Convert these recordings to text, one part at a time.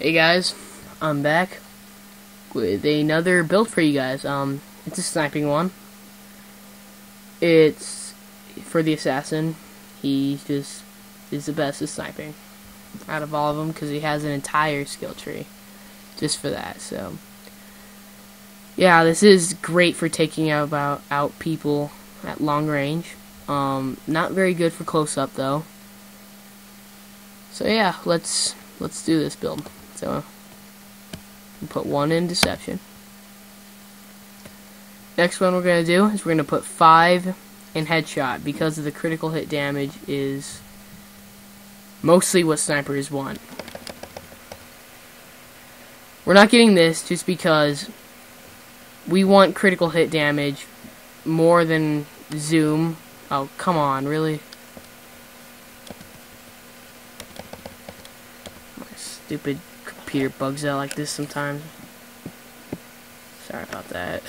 Hey guys, I'm back with another build for you guys. It's a sniping one. It's for the assassin. He just is the best at sniping out of all of them because he has an entire skill tree just for that. So yeah, this is great for taking out people at long range. Not very good for close up though. So yeah, let's do this build. So we'll put 1 in deception. Next one we're going to do is we're going to put 5 in headshot because of the critical hit damage is mostly what snipers want. We're not getting this just because we want critical hit damage more than zoom. Oh, come on, really? My stupid computer bugs out like this sometimes. Sorry about that.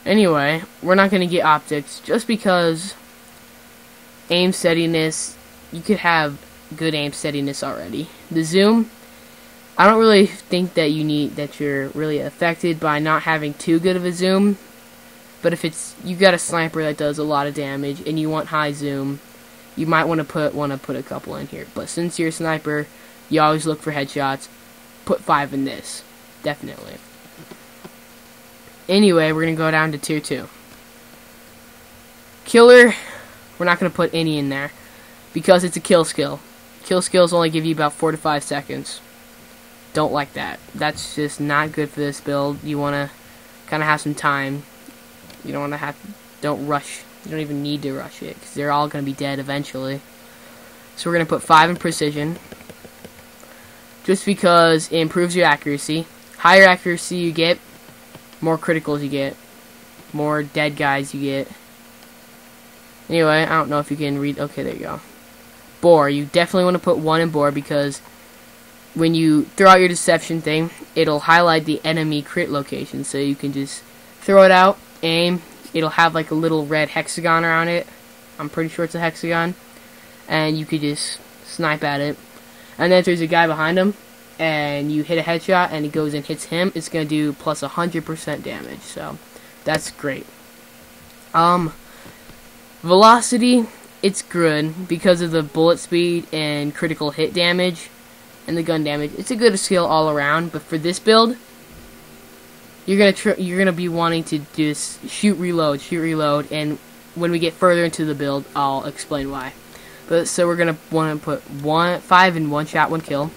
Anyway, we're not going to get optics just because aim steadiness, you could have good aim steadiness already. The zoom, I don't really think that you're really affected by not having too good of a zoom. But if you got a sniper that does a lot of damage and you want high zoom, you might want to put a couple in here. But since you're a sniper, you always look for headshots. Put 5 in this, definitely. Anyway, we're gonna go down to tier 2. Killer, we're not gonna put any in there because it's a kill skill. Kill skills only give you about 4 to 5 seconds. Don't like that. That's just not good for this build. You wanna kind of have some time. You don't rush. You don't even need to rush it because they're all gonna be dead eventually. So we're gonna put 5 in precision, just because it improves your accuracy. Higher accuracy you get, more criticals you get, more dead guys you get. Anyway, I don't know if you can read. Okay, there you go. Bore, you definitely want to put 1 in bore because when you throw out your deception thing, it'll highlight the enemy crit location, so you can just throw it out, aim. It'll have like a little red hexagon around it. I'm pretty sure it's a hexagon, and you could just snipe at it. And then if there's a guy behind him, and you hit a headshot, and he goes and hits him, it's gonna do plus 100% damage. So that's great. Velocity, it's good because of the bullet speed and critical hit damage and the gun damage. It's a good skill all around. But for this build, you're gonna be wanting to just shoot, reload, and when we get further into the build, I'll explain why. But so we're gonna want to put 5 in 1 shot, 1 kill,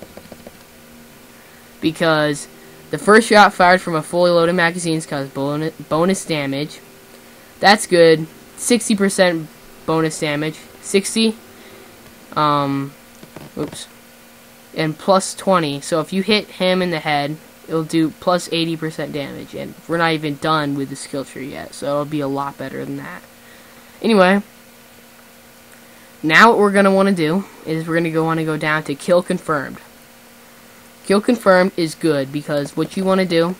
because the first shot fired from a fully loaded magazine causes bonus damage. That's good. 60% bonus damage. 60. Oops. And plus 20. So if you hit him in the head, it'll do plus 80% damage. And we're not even done with the skill tree yet, so it'll be a lot better than that. Anyway, now what we're gonna want to do is we're gonna want to go down to kill confirmed. Kill confirmed is good because what you want to do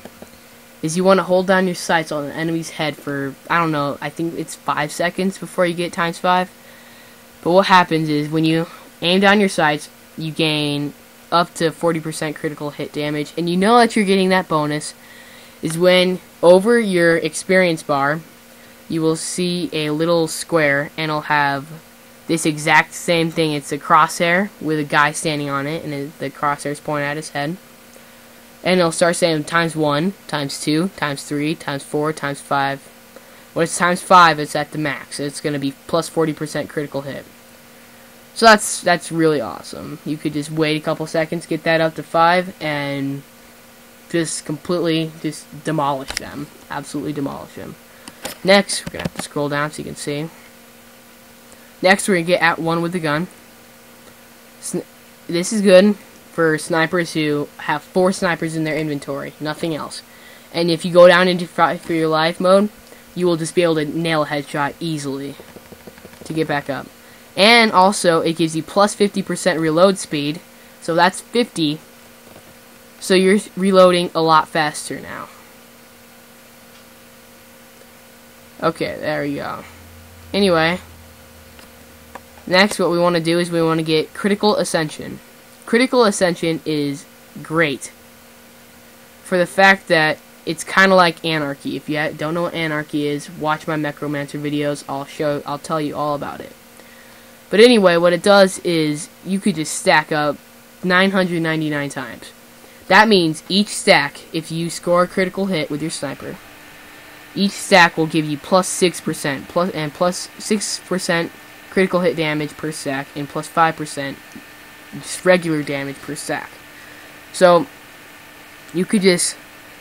is you want to hold down your sights on the enemy's head for, I don't know, I think it's 5 seconds before you get times 5. But what happens is when you aim down your sights, you gain up to 40% critical hit damage, and you know that you're getting that bonus is when over your experience bar you will see a little square, and it'll have this exact same thing. It's a crosshair with a guy standing on it, and the crosshair is pointing at his head. And it'll start saying times 1, times 2, times 3, times 4, times 5. When it's times 5, it's at the max. It's going to be plus 40% critical hit. So that's really awesome. You could just wait a couple seconds, get that up to 5, and just completely demolish them. Absolutely demolish them. Next, we're going to have to scroll down so you can see. Next, we're going to get at 1 with the gun. This is good for snipers who have 4 snipers in their inventory, nothing else. And if you go down into fight for your life mode, you will just be able to nail a headshot easily to get back up. And also, it gives you plus 50% reload speed, so that's 50. So you're reloading a lot faster now. Okay, there you go. Anyway, next what we want to do is we want to get critical ascension. Critical Ascension is great for the fact that it's kind of like Anarchy. If you don't know what Anarchy is, watch my Necromancer videos. I'll tell you all about it. But anyway, what it does is you could just stack up 999 times. That means each stack, if you score a critical hit with your sniper, each stack will give you plus 6%, plus 6% critical hit damage per stack, and plus 5% just regular damage per stack. So you could just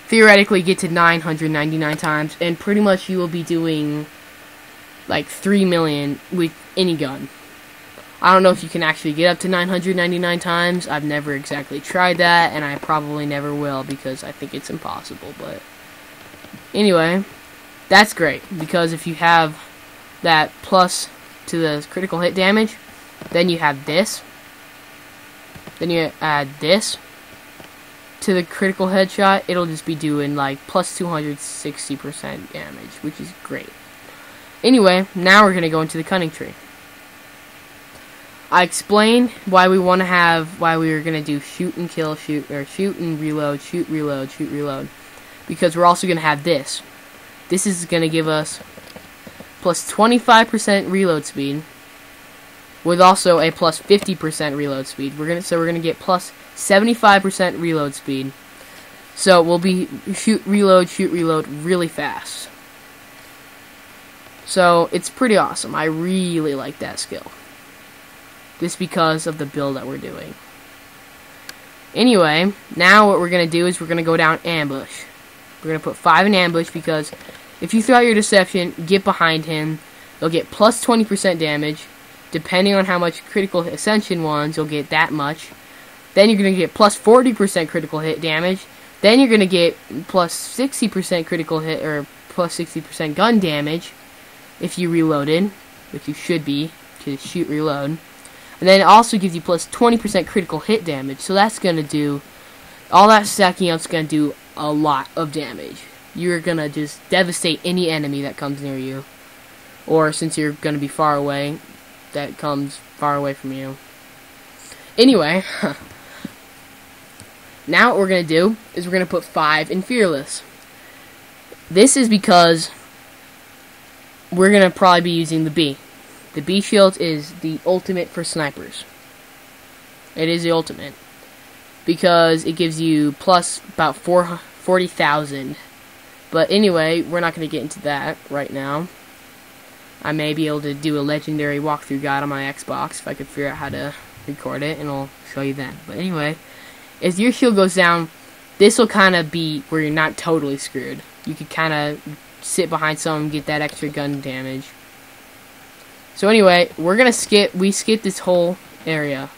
theoretically get to 999 times, and pretty much you will be doing like 3 million with any gun. I don't know if you can actually get up to 999 times. I've never exactly tried that, and I probably never will because I think it's impossible. But anyway, that's great because if you have that plus to the critical hit damage, then you have this. Then you add this to the critical headshot. It'll just be doing like plus 260% damage, which is great. Anyway, now we're going to go into the cunning tree. I explained why we were going to do shoot and kill, shoot and reload, shoot, reload, shoot, reload. Because we're also going to have this. This is going to give us plus 25% reload speed, with also a plus 50% reload speed. We're gonna get plus 75% reload speed. So we'll be shoot, reload really fast. So it's pretty awesome. I really like that skill. Just because of the build that we're doing. Anyway, now what we're going to do is we're going to go down ambush. We're going to put 5 in ambush because if you throw out your deception, get behind him, you'll get plus 20% damage. Depending on how much critical ascension ones, you'll get that much. Then you're going to get plus 40% critical hit damage. Then you're going to get plus 60% critical hit, or plus 60% gun damage if you reloaded, which you should be, to shoot, reload. And then it also gives you plus 20% critical hit damage. So that's going to do, all that stacking up is going to do a lot of damage. You're going to just devastate any enemy that comes near you. Or since you're going to be far away, that comes far away from you. Anyway, now what we're going to do is we're going to put 5 in Fearless. This is because we're going to probably be using the B. The B shield is the ultimate for snipers. It is the ultimate. Because it gives you plus about 40,000. But anyway, we're not going to get into that right now. I may be able to do a legendary walkthrough guide on my Xbox if I could figure out how to record it, and I'll show you then. But anyway, as your shield goes down, this will kind of be where you're not totally screwed. You could kind of sit behind someone and get that extra gun damage. So anyway, we skip this whole area.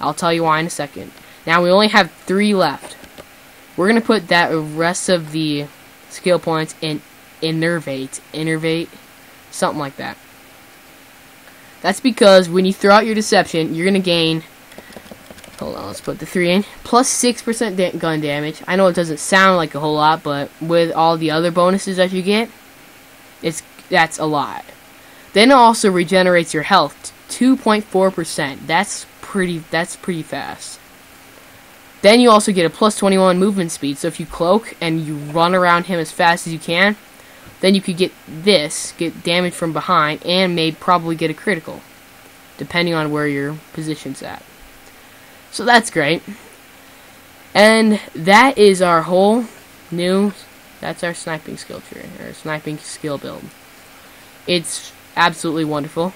I'll tell you why in a second. Now we only have 3 left. We're going to put that rest of the skill points in innervate, something like that. That's because when you throw out your deception, you're going to gain, hold on, let's put the 3 in, plus 6% gun damage. I know it doesn't sound like a whole lot, but with all the other bonuses that you get, that's a lot. Then it also regenerates your health 2.4%. That's pretty fast. Then you also get a plus 21 movement speed. So if you cloak and you run around him as fast as you can, then you could get damage from behind, and may probably get a critical, depending on where your position's at. So that's great. And that is our whole that's our sniping skill tree, or sniping skill build. It's absolutely wonderful.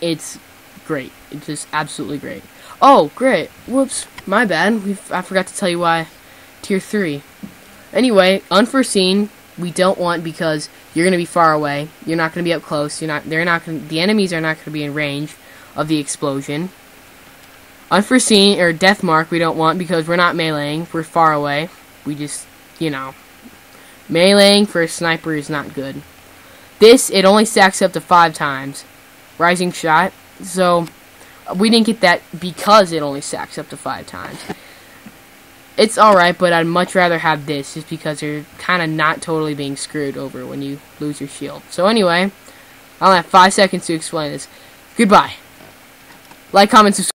It's great. It's just absolutely great. Oh, great. Whoops. My bad. I forgot to tell you why tier 3. Anyway, unforeseen, we don't want because you're going to be far away. You're not going to be up close. The enemies are not going to be in range of the explosion. Unforeseen, or death mark, we don't want because we're not meleeing. We're far away. We just, meleeing for a sniper is not good. It only stacks up to 5 times. Rising shot. So, we didn't get that because it only stacks up to 5 times. It's alright, but I'd much rather have this just because you're kind of not totally being screwed over when you lose your shield. So anyway, I'll have 5 seconds to explain this. Goodbye. Like, comment, subscribe.